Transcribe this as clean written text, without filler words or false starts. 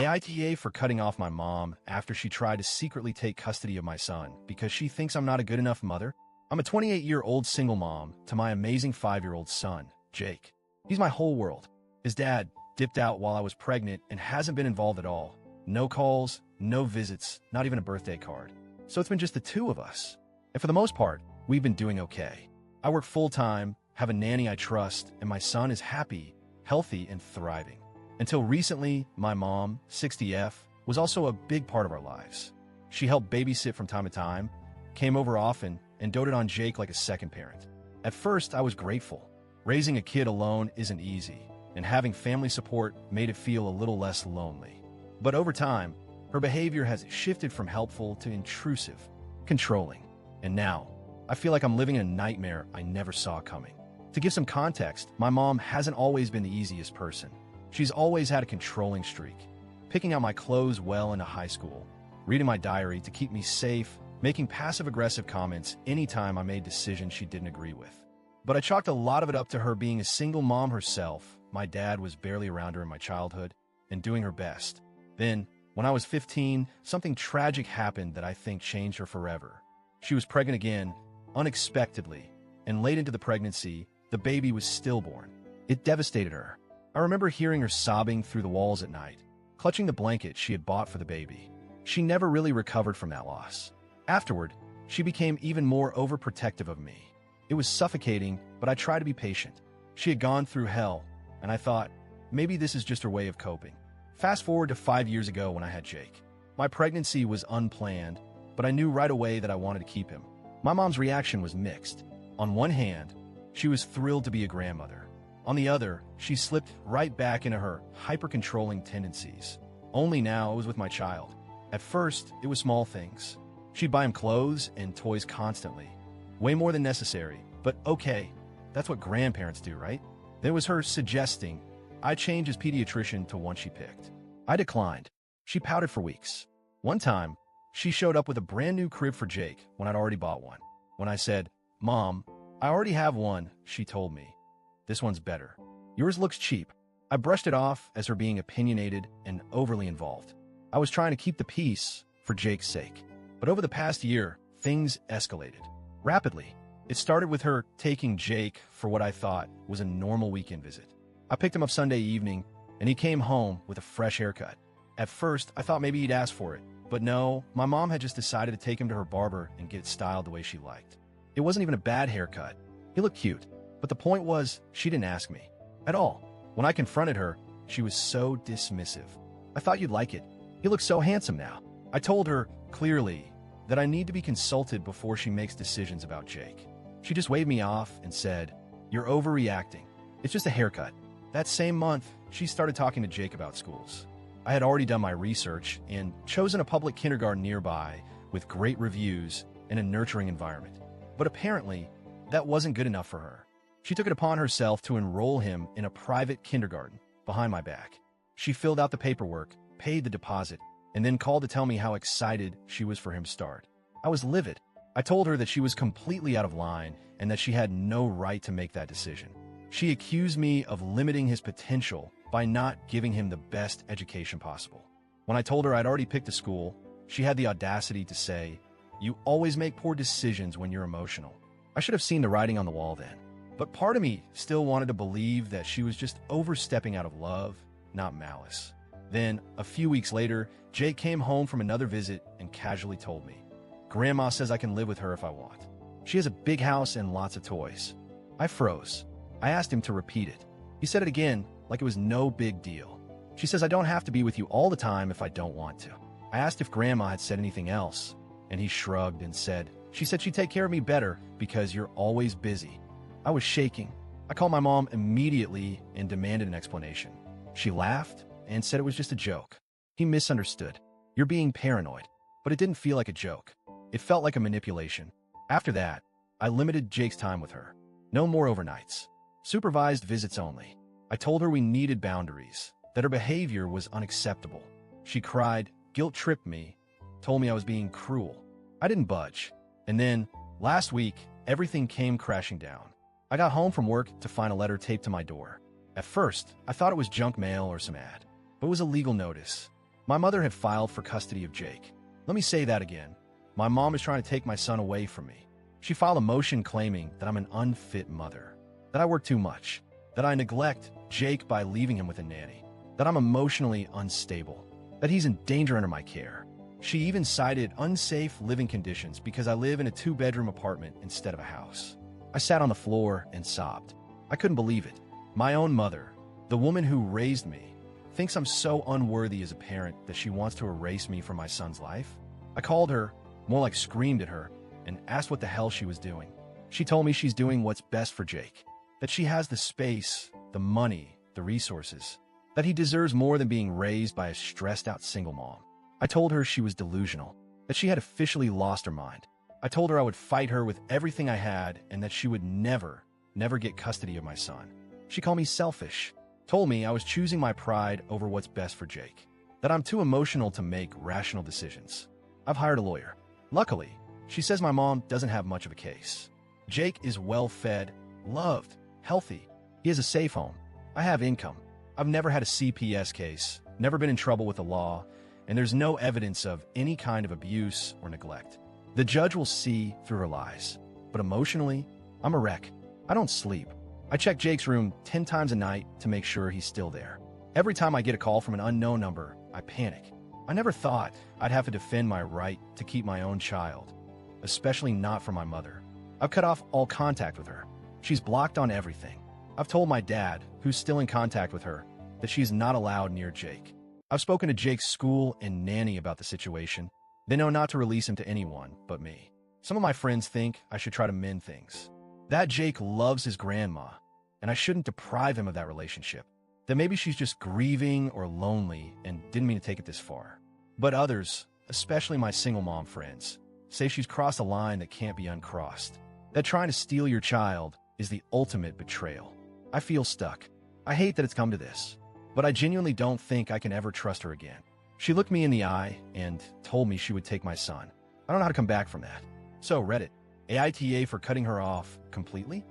AITA for cutting off my mom after she tried to secretly take custody of my son because she thinks I'm not a good enough mother. I'm a 28-year-old single mom to my amazing 5-year-old son, Jake. He's my whole world. His dad dipped out while I was pregnant and hasn't been involved at all. No calls, no visits, not even a birthday card. So it's been just the two of us. And for the most part, we've been doing okay. I work full-time, have a nanny I trust, and my son is happy, healthy, and thriving. Until recently, my mom, 60F, was also a big part of our lives. She helped babysit from time to time, came over often, and doted on Jake like a second parent. At first, I was grateful. Raising a kid alone isn't easy, and having family support made it feel a little less lonely. But over time, her behavior has shifted from helpful to intrusive, controlling. And now, I feel like I'm living in a nightmare I never saw coming. To give some context, my mom hasn't always been the easiest person. She's always had a controlling streak, picking out my clothes well into high school, reading my diary to keep me safe, making passive-aggressive comments anytime I made decisions she didn't agree with. But I chalked a lot of it up to her being a single mom herself. My dad was barely around her in my childhood and doing her best. Then, when I was 15, something tragic happened that I think changed her forever. She was pregnant again, unexpectedly, and late into the pregnancy, the baby was stillborn. It devastated her. I remember hearing her sobbing through the walls at night, clutching the blanket she had bought for the baby. She never really recovered from that loss. Afterward, she became even more overprotective of me. It was suffocating, but I tried to be patient. She had gone through hell, and I thought, maybe this is just her way of coping. Fast forward to 5 years ago when I had Jake. My pregnancy was unplanned, but I knew right away that I wanted to keep him. My mom's reaction was mixed. On one hand, she was thrilled to be a grandmother. On the other, she slipped right back into her hyper-controlling tendencies. Only now it was with my child. At first, it was small things. She'd buy him clothes and toys constantly. Way more than necessary, but okay, that's what grandparents do, right? There was her suggesting I change his pediatrician to one she picked. I declined. She pouted for weeks. One time, she showed up with a brand new crib for Jake when I'd already bought one. When I said, "Mom, I already have one," she told me, "This one's better. Yours looks cheap." I brushed it off as her being opinionated and overly involved. I was trying to keep the peace for Jake's sake. But over the past year, things escalated. Rapidly. It started with her taking Jake for what I thought was a normal weekend visit. I picked him up Sunday evening, and he came home with a fresh haircut. At first, I thought maybe he'd ask for it. But no, my mom had just decided to take him to her barber and get it styled the way she liked. It wasn't even a bad haircut. He looked cute. But the point was, she didn't ask me. At all. When I confronted her, she was so dismissive. "I thought you'd like it. He looks so handsome now." I told her, clearly, that I need to be consulted before she makes decisions about Jake. She just waved me off and said, "You're overreacting. It's just a haircut." That same month, she started talking to Jake about schools. I had already done my research and chosen a public kindergarten nearby with great reviews and a nurturing environment. But apparently, that wasn't good enough for her. She took it upon herself to enroll him in a private kindergarten behind my back. She filled out the paperwork, paid the deposit, and then called to tell me how excited she was for him to start. I was livid. I told her that she was completely out of line and that she had no right to make that decision. She accused me of limiting his potential by not giving him the best education possible. When I told her I'd already picked a school, she had the audacity to say, "You always make poor decisions when you're emotional." I should have seen the writing on the wall then. But part of me still wanted to believe that she was just overstepping out of love, not malice. Then, a few weeks later, Jake came home from another visit and casually told me, "Grandma says I can live with her if I want. She has a big house and lots of toys." I froze. I asked him to repeat it. He said it again, like it was no big deal. "She says I don't have to be with you all the time if I don't want to." I asked if Grandma had said anything else, and he shrugged and said, "She said she'd take care of me better because you're always busy." I was shaking. I called my mom immediately and demanded an explanation. She laughed and said it was just a joke. He misunderstood. "You're being paranoid." But it didn't feel like a joke. It felt like a manipulation. After that, I limited Jake's time with her. No more overnights. Supervised visits only. I told her we needed boundaries, that her behavior was unacceptable. She cried, guilt-tripped me, told me I was being cruel. I didn't budge. And then, last week, everything came crashing down. I got home from work to find a letter taped to my door. At first, I thought it was junk mail or some ad, but it was a legal notice. My mother had filed for custody of Jake. Let me say that again. My mom is trying to take my son away from me. She filed a motion claiming that I'm an unfit mother, that I work too much, that I neglect Jake by leaving him with a nanny, that I'm emotionally unstable, that he's in danger under my care. She even cited unsafe living conditions because I live in a 2-bedroom apartment instead of a house. I sat on the floor and sobbed. I couldn't believe it. My own mother, the woman who raised me, thinks I'm so unworthy as a parent that she wants to erase me from my son's life. I called her, more like screamed at her, and asked what the hell she was doing. She told me she's doing what's best for Jake, that she has the space, the money, the resources, that he deserves more than being raised by a stressed-out single mom. I told her she was delusional, that she had officially lost her mind. I told her I would fight her with everything I had and that she would never get custody of my son. She called me selfish, told me I was choosing my pride over what's best for Jake, that I'm too emotional to make rational decisions. I've hired a lawyer. Luckily, she says my mom doesn't have much of a case. Jake is well-fed, loved, healthy. He has a safe home. I have income. I've never had a CPS case, never been in trouble with the law, and there's no evidence of any kind of abuse or neglect. The judge will see through her lies. But emotionally, I'm a wreck. I don't sleep. I check Jake's room 10 times a night to make sure he's still there. Every time I get a call from an unknown number, I panic. I never thought I'd have to defend my right to keep my own child, especially not from my mother. I've cut off all contact with her. She's blocked on everything. I've told my dad, who's still in contact with her, that she's not allowed near Jake. I've spoken to Jake's school and nanny about the situation. They know not to release him to anyone but me. Some of my friends think I should try to mend things. That Jake loves his grandma, and I shouldn't deprive him of that relationship. That maybe she's just grieving or lonely and didn't mean to take it this far. But others, especially my single mom friends, say she's crossed a line that can't be uncrossed. That trying to steal your child is the ultimate betrayal. I feel stuck. I hate that it's come to this, but I genuinely don't think I can ever trust her again. She looked me in the eye and told me she would take my son. I don't know how to come back from that. So, Reddit, AITA for cutting her off completely?